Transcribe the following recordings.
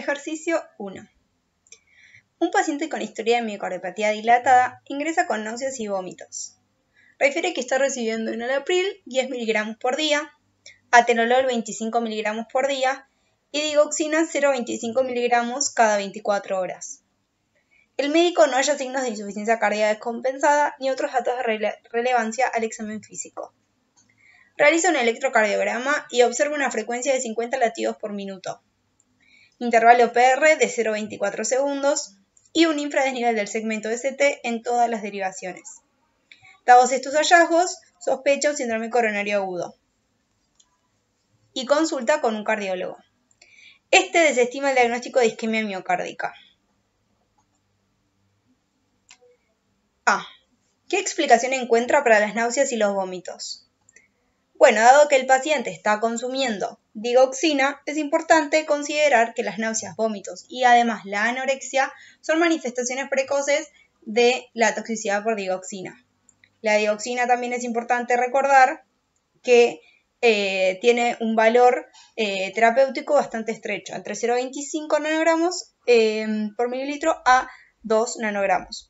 Ejercicio 1. Un paciente con historia de miocardiopatía dilatada ingresa con náuseas y vómitos. Refiere que está recibiendo enalapril 10 mg por día, atenolol 25 mg por día y digoxina 0,25 mg cada 24 horas. El médico no halla signos de insuficiencia cardíaca descompensada ni otros datos de relevancia al examen físico. Realiza un electrocardiograma y observa una frecuencia de 50 latidos por minuto. Intervalo PR de 0,24 segundos y un infradesnivel del segmento ST en todas las derivaciones. Dados estos hallazgos, sospecha un síndrome coronario agudo y consulta con un cardiólogo. Este desestima el diagnóstico de isquemia miocárdica. A. ¿Qué explicación encuentra para las náuseas y los vómitos? Bueno, dado que el paciente está consumiendo digoxina, es importante considerar que las náuseas, vómitos y además la anorexia son manifestaciones precoces de la toxicidad por digoxina. La digoxina también es importante recordar que tiene un valor terapéutico bastante estrecho, entre 0,25 nanogramos por mililitro a 2 nanogramos.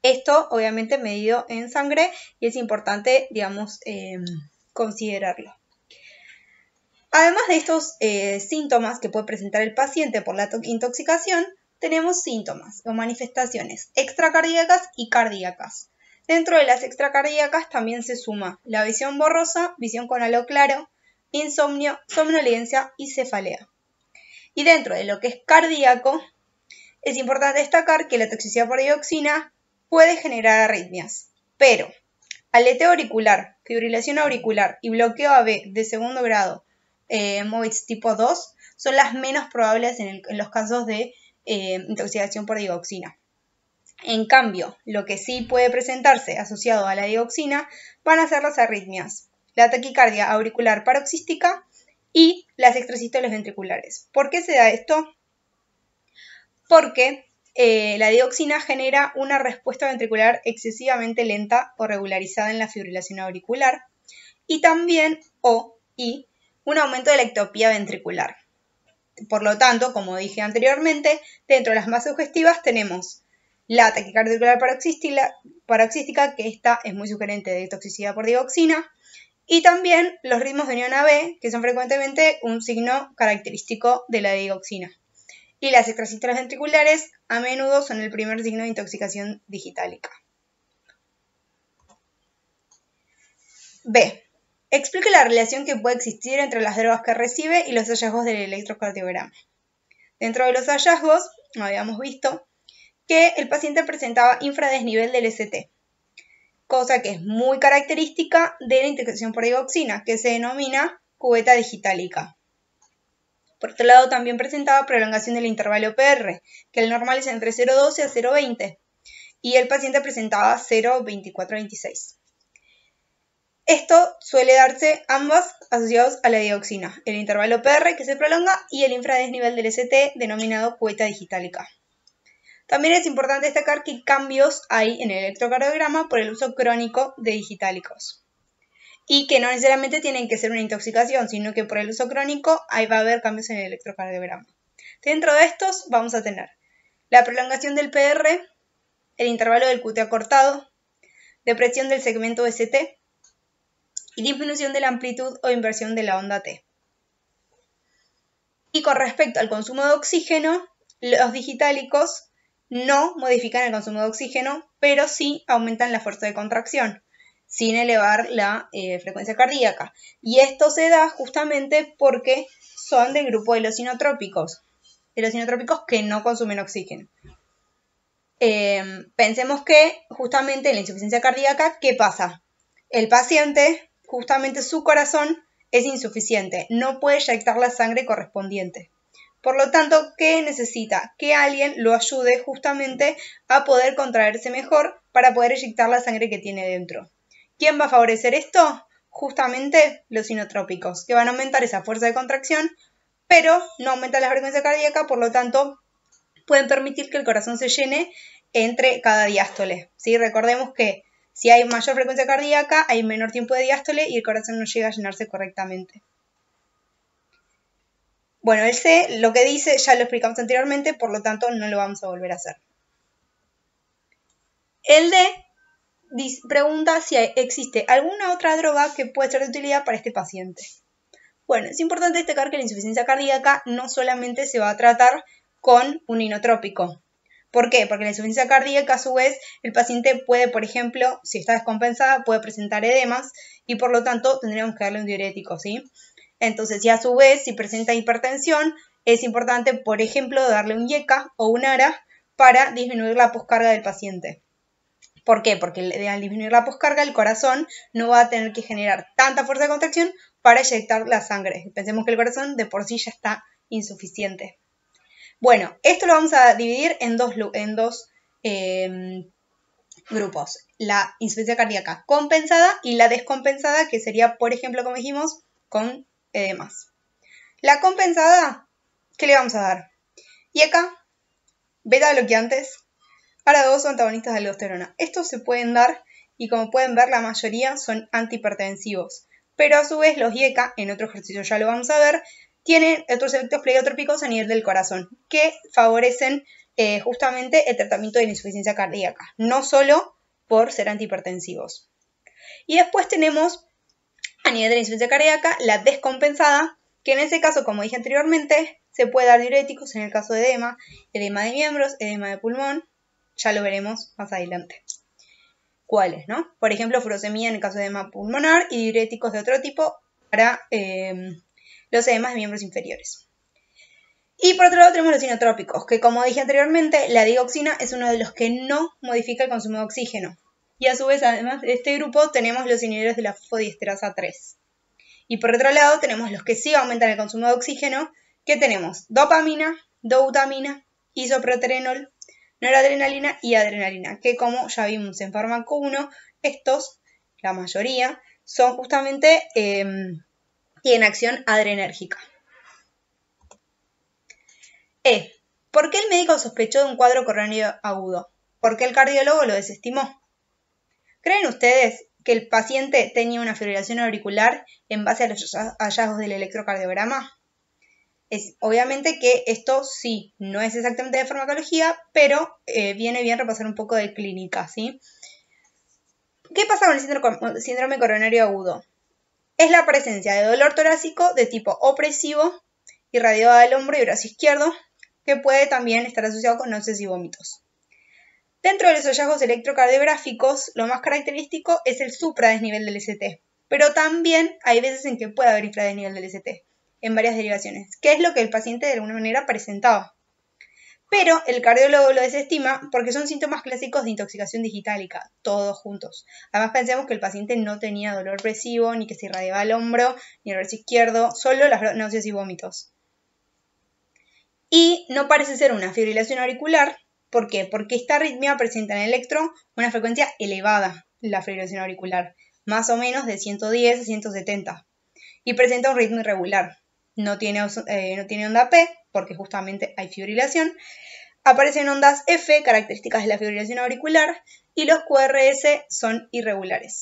Esto obviamente medido en sangre y es importante, digamos, considerarlo. Además de estos síntomas que puede presentar el paciente por la intoxicación, tenemos síntomas o manifestaciones extracardíacas y cardíacas. Dentro de las extracardíacas también se suma la visión borrosa, visión con halo claro, insomnio, somnolencia y cefalea. Y dentro de lo que es cardíaco, es importante destacar que la toxicidad por digoxina puede generar arritmias, pero aleteo auricular, fibrilación auricular y bloqueo AB de segundo grado, MOVITS tipo 2, son las menos probables en los casos de intoxicación por digoxina. En cambio, lo que sí puede presentarse asociado a la digoxina van a ser las arritmias, la taquicardia auricular paroxística y las extrasístoles ventriculares. ¿Por qué se da esto? Porque la digoxina genera una respuesta ventricular excesivamente lenta o regularizada en la fibrilación auricular y también un aumento de la ectopía ventricular. Por lo tanto, como dije anteriormente, dentro de las más sugestivas tenemos la taquicardia auricular paroxística, que esta es muy sugerente de toxicidad por digoxina, y también los ritmos de unión AB, que son frecuentemente un signo característico de la digoxina. Y las extrasístoles ventriculares a menudo son el primer signo de intoxicación digitálica. B. Explique la relación que puede existir entre las drogas que recibe y los hallazgos del electrocardiograma. Dentro de los hallazgos, habíamos visto que el paciente presentaba infradesnivel del ST, cosa que es muy característica de la intoxicación por digoxina, que se denomina cubeta digitálica. Por otro lado, también presentaba prolongación del intervalo PR, que el normal es entre 0,12 a 0,20, y el paciente presentaba 0,24-26. Esto suele darse ambas asociados a la digoxina, el intervalo PR que se prolonga y el infradesnivel del ST denominado cubeta digitálica. También es importante destacar qué cambios hay en el electrocardiograma por el uso crónico de digitálicos y que no necesariamente tienen que ser una intoxicación, sino que por el uso crónico ahí va a haber cambios en el electrocardiograma. Dentro de estos vamos a tener la prolongación del PR, el intervalo del QT acortado, depresión del segmento ST y disminución de la amplitud o inversión de la onda T. Y con respecto al consumo de oxígeno, los digitálicos no modifican el consumo de oxígeno, pero sí aumentan la fuerza de contracción, sin elevar la frecuencia cardíaca. Y esto se da justamente porque son del grupo de los inotrópicos que no consumen oxígeno. Pensemos que justamente en la insuficiencia cardíaca, ¿qué pasa? El paciente, justamente su corazón es insuficiente, no puede eyectar la sangre correspondiente. Por lo tanto, ¿qué necesita? Que alguien lo ayude justamente a poder contraerse mejor para poder eyectar la sangre que tiene dentro. ¿Quién va a favorecer esto? Justamente los inotrópicos, que van a aumentar esa fuerza de contracción, pero no aumentan la frecuencia cardíaca, por lo tanto, pueden permitir que el corazón se llene entre cada diástole. ¿Sí? Recordemos que si hay mayor frecuencia cardíaca, hay menor tiempo de diástole y el corazón no llega a llenarse correctamente. Bueno, el C lo que dice ya lo explicamos anteriormente, por lo tanto no lo vamos a volver a hacer. El D pregunta si existe alguna otra droga que puede ser de utilidad para este paciente. Bueno, es importante destacar que la insuficiencia cardíaca no solamente se va a tratar con un inotrópico. ¿Por qué? Porque la insuficiencia cardíaca, a su vez, el paciente puede, por ejemplo, si está descompensada, puede presentar edemas y por lo tanto tendríamos que darle un diurético, ¿sí? Entonces, y a su vez, si presenta hipertensión, es importante, por ejemplo, darle un IECA o un ARA para disminuir la poscarga del paciente. ¿Por qué? Porque al disminuir la poscarga, el corazón no va a tener que generar tanta fuerza de contracción para inyectar la sangre. Pensemos que el corazón de por sí ya está insuficiente. Bueno, esto lo vamos a dividir en dos grupos. La insuficiencia cardíaca compensada y la descompensada, que sería, por ejemplo, como dijimos, con edemas. La compensada, ¿qué le vamos a dar? IECA, beta bloqueantes, ARA2 o antagonistas de aldosterona. Estos se pueden dar y como pueden ver la mayoría son antihipertensivos. Pero a su vez los IECA, en otro ejercicio ya lo vamos a ver, tienen otros efectos pleiotrópicos a nivel del corazón que favorecen justamente el tratamiento de la insuficiencia cardíaca, no solo por ser antihipertensivos. Y después tenemos a nivel de la insuficiencia cardíaca la descompensada, que en ese caso, como dije anteriormente, se puede dar diuréticos en el caso de edema de miembros, edema de pulmón. Ya lo veremos más adelante. ¿Cuáles, no? Por ejemplo, furosemida en el caso de edema pulmonar y diuréticos de otro tipo para los edemas de miembros inferiores. Y por otro lado tenemos los inotrópicos, que como dije anteriormente, la digoxina es uno de los que no modifica el consumo de oxígeno. Y a su vez, además de este grupo, tenemos los inhibidores de la fosfodiesterasa 3. Y por otro lado tenemos los que sí aumentan el consumo de oxígeno, que tenemos dopamina, dobutamina, isoproterenol, noradrenalina y adrenalina, que como ya vimos en fármaco 1, estos, la mayoría, son justamente, tienen acción adrenérgica. ¿Por qué el médico sospechó de un cuadro coronario agudo? ¿Por qué el cardiólogo lo desestimó? ¿Creen ustedes que el paciente tenía una fibrilación auricular en base a los hallazgos del electrocardiograma? Obviamente que esto sí, no es exactamente de farmacología, pero viene bien repasar un poco de clínica, ¿sí? ¿Qué pasa con el síndrome coronario agudo? Es la presencia de dolor torácico de tipo opresivo, irradiado al hombro y brazo izquierdo, que puede también estar asociado con náuseas y vómitos. Dentro de los hallazgos electrocardiográficos, lo más característico es el supradesnivel del ST, pero también hay veces en que puede haber infradesnivel del ST, en varias derivaciones, que es lo que el paciente de alguna manera presentaba. Pero el cardiólogo lo desestima porque son síntomas clásicos de intoxicación digitálica, todos juntos. Además pensemos que el paciente no tenía dolor opresivo, ni que se irradiaba el hombro, ni el brazo izquierdo, solo las náuseas y vómitos. Y no parece ser una fibrilación auricular. ¿Por qué? Porque esta arritmia presenta en el electro una frecuencia elevada, la fibrilación auricular, más o menos de 110 a 170, y presenta un ritmo irregular. No tiene onda P, porque justamente hay fibrilación. Aparecen ondas F, características de la fibrilación auricular, y los QRS son irregulares.